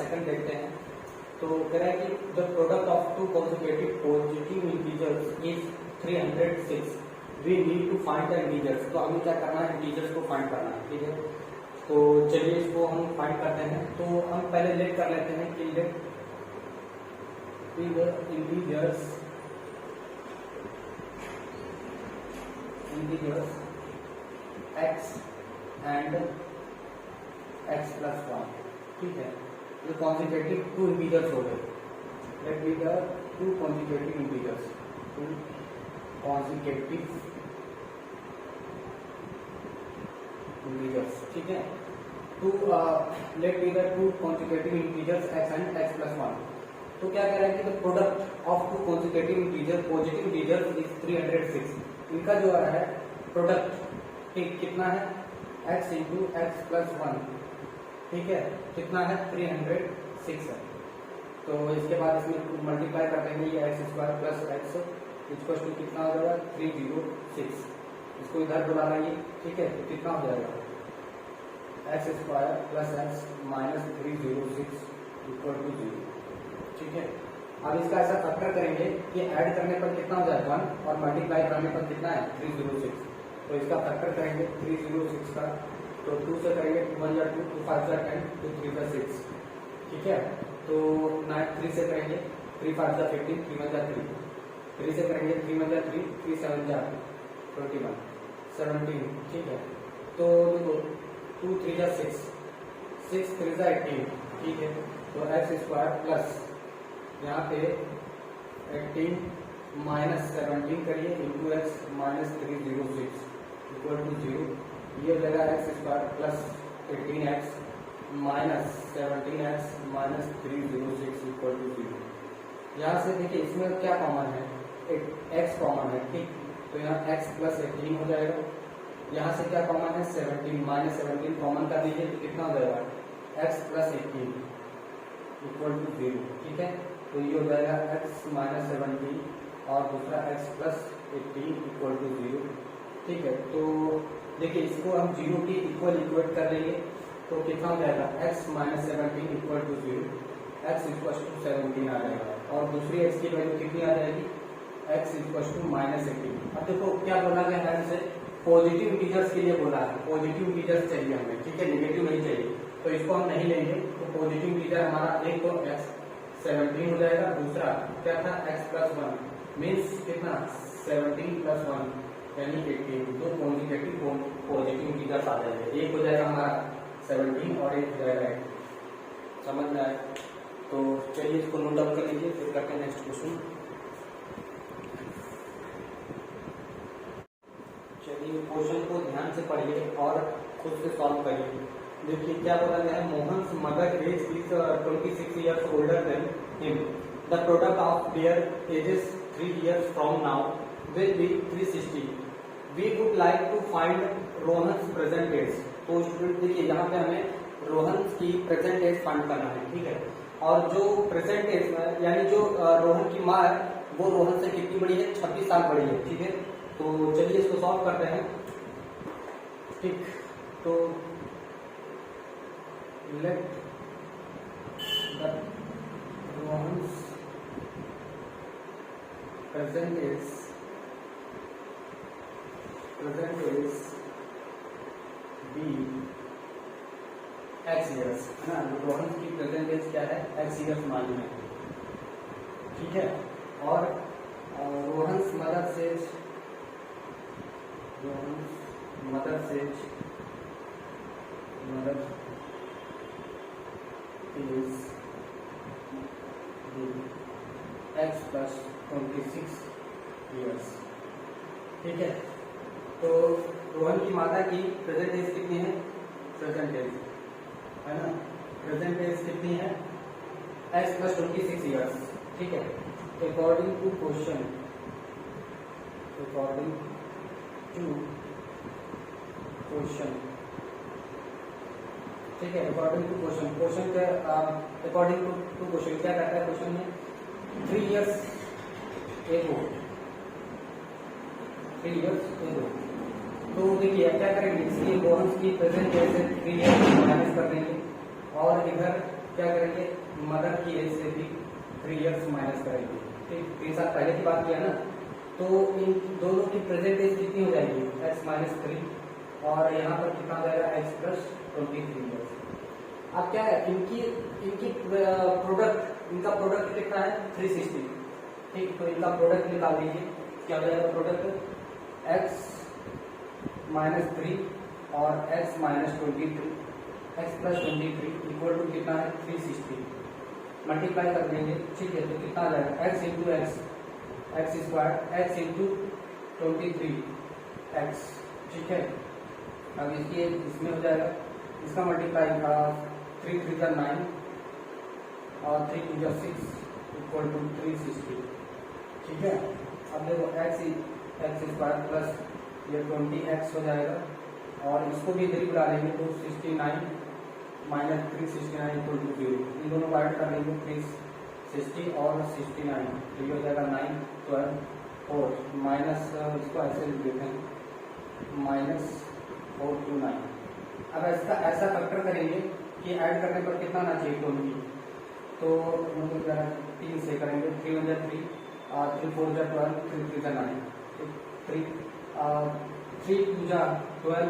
Second देखते हैं। तो कह रहा है कि the product of two consecutive positive integers is 306, we need to find the integers. तो हमें क्या करना है, इंटीजर्स को फाइंड करना है, ठीक है। तो चलिए इसको हम फाइंड करते हैं। तो हम पहले लेट कर लेते हैं कि let be the integers x and x plus 1, ठीक है। ये कॉन्जिक्यूटिव टू इंटीजर्स हो गए। Let be the two consecutive integers, two consecutive integers, ठीक है। To let be the two consecutive integers x and x plus 1। तो क्या कह रहा है कि the product of two consecutive integer positive integers is 306। इनका जो है प्रोडक्ट, ठीक, कितना है, x इंटू एक्स प्लस 1, ठीक है, कितना है, 306 है। तो इसके बाद इसमें मल्टीप्लाई कर देंगे, ये x square plus x equal to कितना हो जाएगा, 306। इसको इधर बुला लाइए, ठीक है। तो कितना हो जाएगा, x square plus x minus 306 equal to 0, ठीक है। अब इसका ऐसा फैक्टर करेंगे कि ऐड करने पर कितना हो जाएगा 1 और मल्टीप्लाई करने पर कितना है 306। तो इसका फैक्टर करेंगे 306 का, तो 2 से करेंगे 2 1 2 2 5 10 2 3 6, ठीक है। तो 9 3 से करेंगे 3 5 15 3 1 3, 3 से करेंगे 3 1 3 3 7 21 17, ठीक है। तो देखो 2 3 6 6 3 18, ठीक है। तो एक्स स्क्वायर प्लस यहाँ पे 18 माइनस 17 करिए into x minus 306 equal to 0। ये हो जाएगा x square plus 18x minus 17x minus 306 equal to 0। यहाँ से देखिए इसमें क्या कॉमन है, x कॉमन है, ठीक। तो यहाँ x प्लस 18 हो जाएगा। यहाँ से क्या कॉमन है, 17 माइनस 17 कॉमन कर दीजिए तो कितना हो जाएगा, x प्लस 18 इक्वल टू 0, ठीक है। तो ये हो जाएगा x माइनस 17 और दूसरा x प्लस 18 इक्वल टू 0, ठीक है। तो देखिए इसको हम 0 की इक्वेट कर लेंगे तो कितना हो जाएगा, x minus 17 equal to 0, x equal to 17 आ जाएगा। और दूसरी x की वैल्यू कितनी आ जाएगी, x इक्वल टू माइनस 18। अब देखो क्या बोला गया है, हमसे पॉजिटिव इंटीजर्स के लिए बोला है, पॉजिटिव इंटीजर्स चाहिए हमें, ठीक है, नेगेटिव नहीं चाहिए। तो इसको हम नहीं लेंगे। तो पॉजिटिव इंटीजर हमारा एक तो x 17 हो जाएगा, दूसरा क्या था x प्लस 1 मीन्स कितना 17 प्लस 1 यानी 18। दो कॉन्जिक्यूटिव पॉजिटिव इंटीजर्स आ जाएंगे, एक हो जाएगा हमारा 17 और एक हो जाएगा 8। समझ में आए? तो चलिए इसको नोट डाउन कर लीजिए, फिर करते हैं नेक्स्ट क्वेश्चन। चलिए क्वेश्चन को ध्यान से पढ़िए और खुद से सॉल्व करिए। देखिए क्या बोला गया है, Mohan's mother age is 26 years older than him. The product of their ages 3 years from now will be 360. We would like to find Rohan's present age. तो स्टूडेंट देखिए यहाँ पे हमें रोहन की प्रेजेंट एज फाइंड करना है, ठीक है। और जो प्रेजेंट एज में यानी जो रोहन की माँ है वो रोहन से कितनी बड़ी है, 26 साल बड़ी है, ठीक है। तो चलिए इसको सॉल्व करते हैं, ठीक। तो let the Rohan's present is be x years, है ना। रोहन की प्रेजेंट एज क्या है, x years मालूम है, ठीक है। और Rohan's mother says is x plus 26 years, ठीक है। तो रोहन की माता की प्रेजेंट एज कितनी है, प्रेजेंट एज है ना, प्रेजेंट एज कितनी है x plus 26 years, ठीक है। अकॉर्डिंग टू क्वेश्चन, ठीक है। अकॉर्डिंग टू क्वेश्चन के अकॉर्डिंग टू क्वेश्चन क्या कहता है क्वेश्चन में, 3 years एगो। तो देखिए क्या करेंगे, इसकी रोहन की प्रेजेंट एज से 3 years माइनस कर देंगे और इधर क्या करेंगे, मदर की एज से भी 3 इयर्स माइनस करेंगे। ठीक, 3 साल पहले की बात किया ना, तो इन दोनों की प्रेजेंट एज कितनी हो जाएगी, x माइनस 3, और यहाँ पर कितना हो जाएगा, x प्लस 23 इयर्स। अब क्या है, इनकी प्रोडक्ट, इनका प्रोडक्ट कितना है, 360। ठीक, तो इनका प्रोडक्ट निकाल दीजिए, क्या हो जाएगा प्रोडक्ट, x माइनस 3 और x minus 23, x plus 23 equal to कितना है, 360। मल्टीप्लाई कर देंगे, ठीक है, तो कितना आ जाएगा, x into x square, x into 23x। ठीक है, अब इसमें हो जाएगा, इसका मल्टीप्लाई 3 3 जा 9 और 3 2 जा 6 इक्वल टू 360। ठीक है, अब देखो एक्स स्क्वायर प्लस ये 20x हो जाएगा, और इसको भी इधर ही बुला लेंगे, तो 69 माइनस 369 इक्वल टू 0। इन दोनों को ऐड कर लेंगे, 360 और 69, तो ये हो जाएगा 9 12 4 माइनस, इसको ऐसे लिखते हैं माइनस 4 2 9। अब इसका ऐसा फैक्टर करेंगे कि ऐड करने पर कितना आना चाहिए 20, तो 3 से करेंगे, 3 1 जा 3, 3 4 जा 12, 3 3 जा 9, 3 2 जा 12।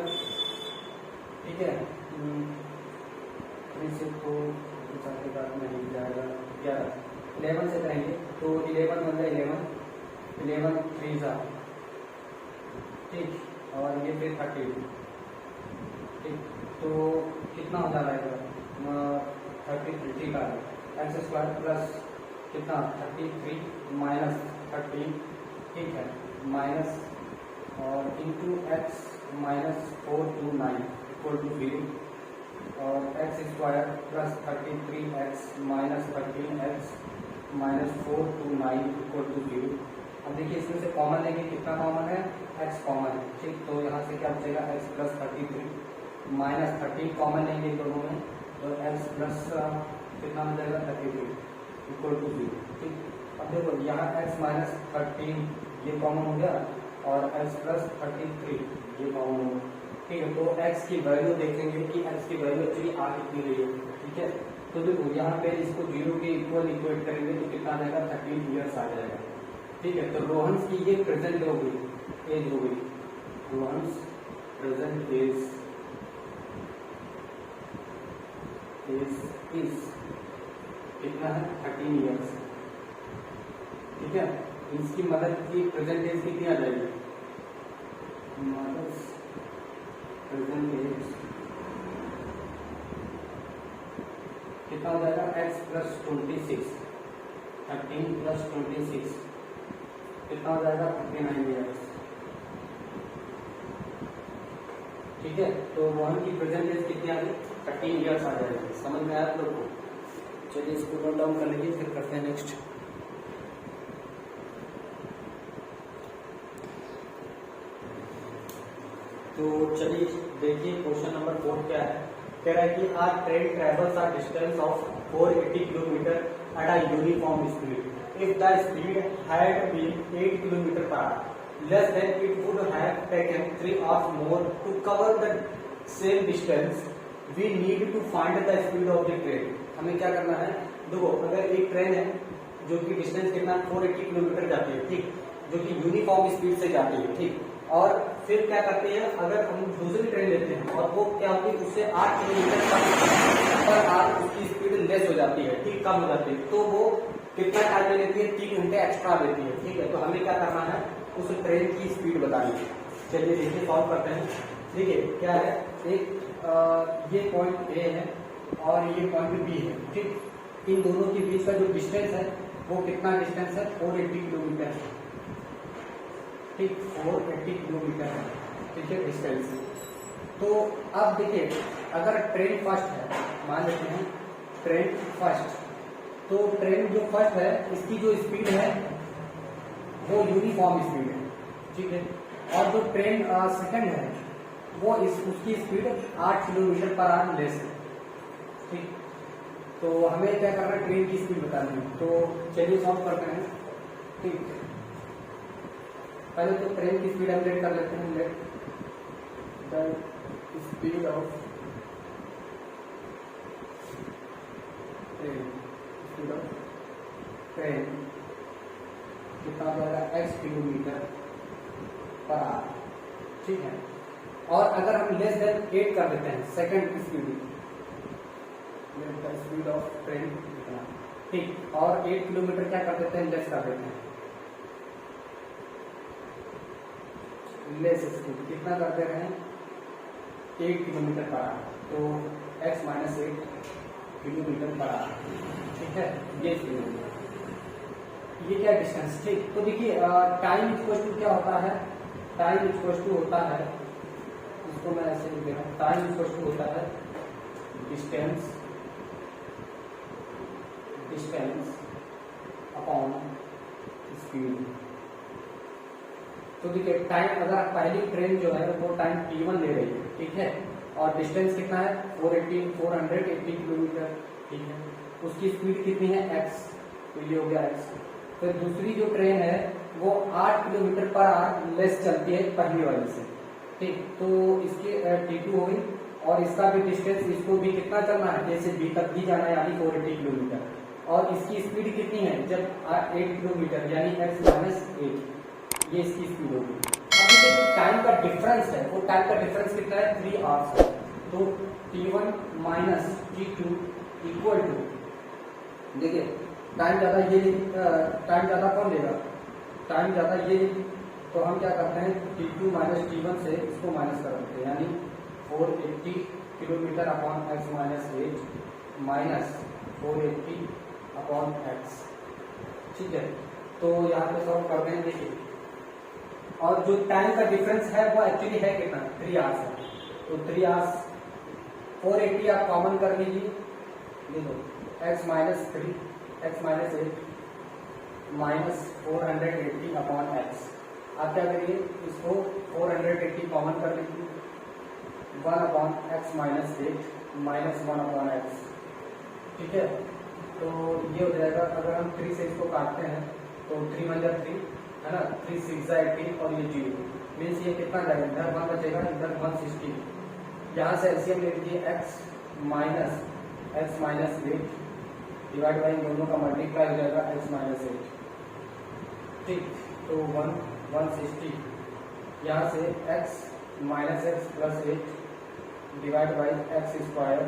ठीक है, 3 से 4 के बाद में नहीं जाएगा 11, 11 से करेंगे, तो 11 बन जाए 11 3 जा, ठीक, और ये फिर 30। ठीक, तो कितना हो जा रहा है, 33 का एक्स स्क्वायर प्लस कितना 33 माइनस 13, ठीक है, माइनस और into x minus 4 2 9 equal to 0, और x square plus 33x minus 13x minus 4 2 9 equal to 0। अब देखिए इसमें से कॉमन लेंगे, कितना कॉमन है, x कॉमन है। ठीक, तो यहाँ से क्या बचेगा, x प्लस 33 माइनस 13 कॉमन लेंगे दोनों में, तो x प्लस कितना हो जाएगा 33 इक्वल टू 0। ठीक, अब देखो यहाँ x माइनस 13 ये कॉमन हो गया, और x प्लस 33 ये कॉमन हो गया। ठीक है, तो x की वैल्यू देखेंगे कि x की वैल्यू एक्चुअली आ कितनी रही है। ठीक है, तो देखो यहाँ पे इसको 0 के इक्वल इक्वेट करेंगे तो कितना आ जाएगा, 13 इयर्स आ जाएगा। ठीक है, तो रोहन्स की ये प्रेजेंट हो गई, एज हो गई, रोहन्स प्रेजेंट एज इज कितना है, 13 इयर्स। ठीक है, इसकी मदर की प्रेजेंट एज कितनी आ जाएगी, मदर्स प्रेजेंट एज कितना हो जाएगा, x प्लस 26, 13 प्लस 26 कितना हो जाएगा, 39 इयर्स। ठीक है, तो रोहन की प्रेजेंट एज कितनी आ गई, 13 इयर्स आ जाएगी। समझ में आया आप लोग को? चलिए इसको नोट डाउन कर लीजिए, फिर करते हैं नेक्स्ट। तो चलिए देखिए क्वेश्चन नंबर 4 क्या है। कह रहा है कि a train travels a distance of 480 kilometre at a uniform speed if the speed had been 8 kilometre per hour less than it would have taken 3 hours more to cover the same distance we need to find the speed of the train. हमें क्या करना है, देखो अगर एक train है जो कि डिस्टेंस कितना 480 किलोमीटर जाती है, ठीक, जो कि यूनिफॉर्म स्पीड से जाती है, ठीक, और फिर क्या करते हैं, अगर हम दूसरी ट्रेन लेते हैं और वो क्या होती है उससे 8 किलोमीटर पर आवर उसकी स्पीड लेस हो जाती है, ठीक, कम हो जाती है, तो वो कितना टाइम लेती है, 3 घंटे एक्स्ट्रा लेती है। ठीक है, तो हमें क्या करना है, उस ट्रेन की स्पीड बतानी है। चलिए देखिए सॉल्व करते हैं। देखिए क्या है, एक ये पॉइंट ए है और ये पॉइंट बी है, ठीक, इन दोनों के बीच का जो डिस्टेंस है वो कितना डिस्टेंस है, 480 किलोमीटर है, ठीक, 480 किलोमीटर है, ठीक है, डिस्टेंस। तो अब देखिए अगर ट्रेन फर्स्ट है, मान लेते हैं ट्रेन फर्स्ट, तो ट्रेन जो फर्स्ट है इसकी जो स्पीड है वो यूनिफॉर्म स्पीड है, ठीक है, और जो ट्रेन सेकंड है वो उसकी speed 8 kilometre per hour less है, ठीक। तो हमें क्या करना है, ट्रेन की स्पीड बतानी है। तो चलिए सॉल्व करते हैं, ठीक। पहले तो ट्रेन की स्पीड हम लेट कर लेते हैं, let the speed of speed of train कितना हो जाएगा x किलोमीटर पर आवर, ठीक है। और अगर हम लेस देन 8 कर देते हैं सेकंड स्पीड ऑफ ट्रेन कितना, ठीक, और 8 किलोमीटर क्या कर देते हैं, लेस कर देते हैं, लेस स्पीड कितना करते रहे 8 किलोमीटर पर आवर, तो x minus 8 kilometre per our, ठीक है। ये क्या डिस्टेंस, ठीक। तो देखिए टाइम इक्वल टू क्या होता है, टाइम इक्वल टू होता है, इसको मैं ऐसे लिख दे रहा हूँ, टाइम इक्वल टू होता है डिस्टेंस अपॉन स्पीड। तो देखिए टाइम, अगर पहली ट्रेन जो है वो टाइम t1 ले रही है, ठीक है, और डिस्टेंस कितना है 480 किलोमीटर, ठीक है, उसकी स्पीड कितनी है x, तो ये हो गया x। फिर दूसरी जो ट्रेन है वो 8 किलोमीटर पर आवर लेस चलती है पहली वाली से, ठीक, तो इसकी t2 हो गई, और इसका भी डिस्टेंस, इसको भी कितना चलना है, जैसे b तक भी जाना है यानी 480 किलोमीटर, और इसकी स्पीड कितनी है जब 8 किलोमीटर यानी x माइनस 8, ये इसकी स्पीड होगी। अब देखिए जो टाइम का डिफरेंस है वो टाइम का डिफरेंस कितना है 3 आवर्स है, तो t1 माइनस t2 इक्वल टू, देखिए टाइम ज्यादा ये, टाइम ज्यादा कौन लेगा, टाइम ज्यादा ये, तो हम क्या करते हैं t2 माइनस t1 से इसको माइनस कर देते हैं, यानी 480 kilometre upon x minus 8 minus 480 upon x, ठीक है। तो यहाँ पे सॉल्व करते हैं, देखिए, और जो टाइम का डिफरेंस है वो एक्चुअली है कितना 3 आवर्स है, तो 3 आवर्स 480 आप कॉमन कर लीजिए, देखो x minus 3 x minus 8 minus 480 upon x, आप क्या करिए इसको 480 कॉमन कर लीजिए, 1 upon x minus 8 minus 1 upon x, ठीक है। तो ये हो जाएगा, अगर हम 3 से इसको काटते हैं तो 3 1 3 है ना, 3 6 18 और ये 0 मीन्स ये कितना जाएगा, इधर 1 बचेगा, इधर 160, यहाँ से एलसीएम ले लीजिए x माइनस 8 डिवाइड बाई दोनों का मल्टीप्लाई हो जाएगा x माइनस 8, ठीक, तो 160, यहाँ से x minus x plus 8 divide by x square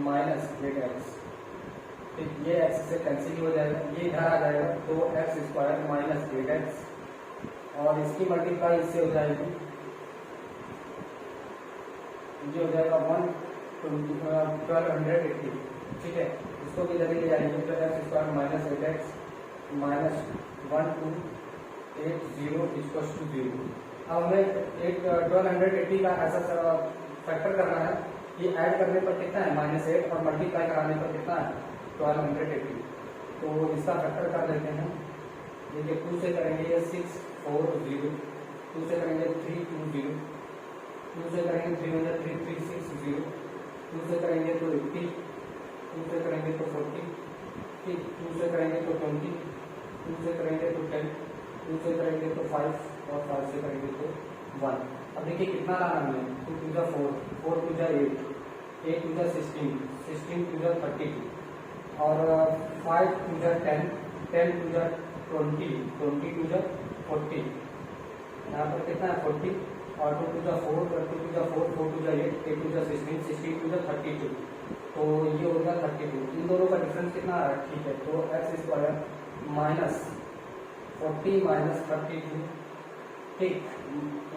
minus 8x, ठीक, ये x से कैंसिल हो जाएगा, ये इधर आ जाएगा, तो x स्क्वायर माइनस 8x, और इसकी मल्टीप्लाई इससे हो जाएगी, ये हो जाएगा 1280, ठीक है, इसको भी इधर ले जाएंगे, तो x square minus 8x minus 1280 equals to 0। अब हमें 1280 का ऐसा फैक्टर करना है कि ऐड करने पर कितना है -8 और मल्टीप्लाई कराने पर कितना है 1280, तो इसका फैक्टर कर लेते हैं, देखिए 2 से करेंगे ये 640, 2 से करेंगे 320, 2 से करेंगे 360, 2 से करेंगे तो 80, 2 से करेंगे तो 40, ठीक, 2 से करेंगे तो 20, 2 से करेंगे तो 10, 2 से करेंगे तो 5, और 5 से करेंगे तो 1। अब देखिए कितना लाना हमें, 2 2 जा 4, 4 2 जा 8, 8 2 जा 16, 16 2 जा 32, और 5 2 जा 10, 10 2 जा 20, 20 2 जा 40, यहाँ पर कितना है 40, और 2 2 जा 4, 2 2 जा 4, 4 2 जा 8, 8 2 जा 16, 16 2 जा 32, तो ये होगा 32, इन दोनों का डिफरेंस कितना आ रहा है, ठीक है, तो x स्क्वायर माइनस 40 माइनस 32, ठीक,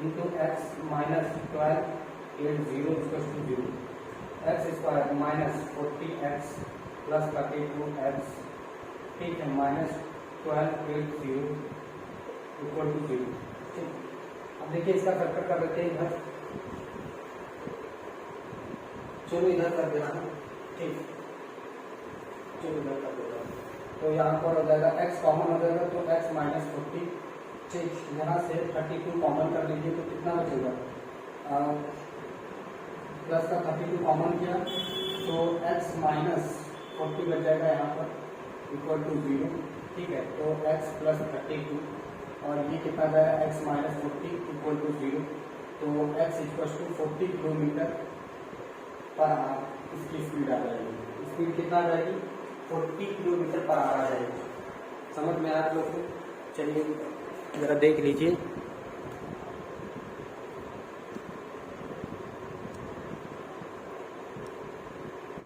into x minus 1280 equals to 0, x square minus 40x plus 32x, ठीक है, माइनस 1280 इक्वल टू 0, ठीक। अब देखिए इसका फैक्टर कर देते हैं इधर, चलो इधर कर देना, ठीक, चलो इधर कर देना, तो यहाँ पर हो जाएगा x कॉमन हो जाएगा, तो x माइनस 40, ठीक, यहाँ से 32 कॉमन कर लीजिए तो कितना बचेगा, प्लस का 32 कॉमन किया तो x माइनस 40 बच जाएगा यहाँ पर इक्वल टू 0, ठीक है, तो x प्लस 32, और ये कितना जाएगा x माइनस 40 इक्वल टू 0, तो x equal to 40 kilometre per hour इसकी स्पीड आ जाएगी। स्पीड कितना आ जाएगी 40 किलोमीटर पर आवर आ जाएगी। समझ में आया आप लोग को? चलिए जरा देख लीजिए।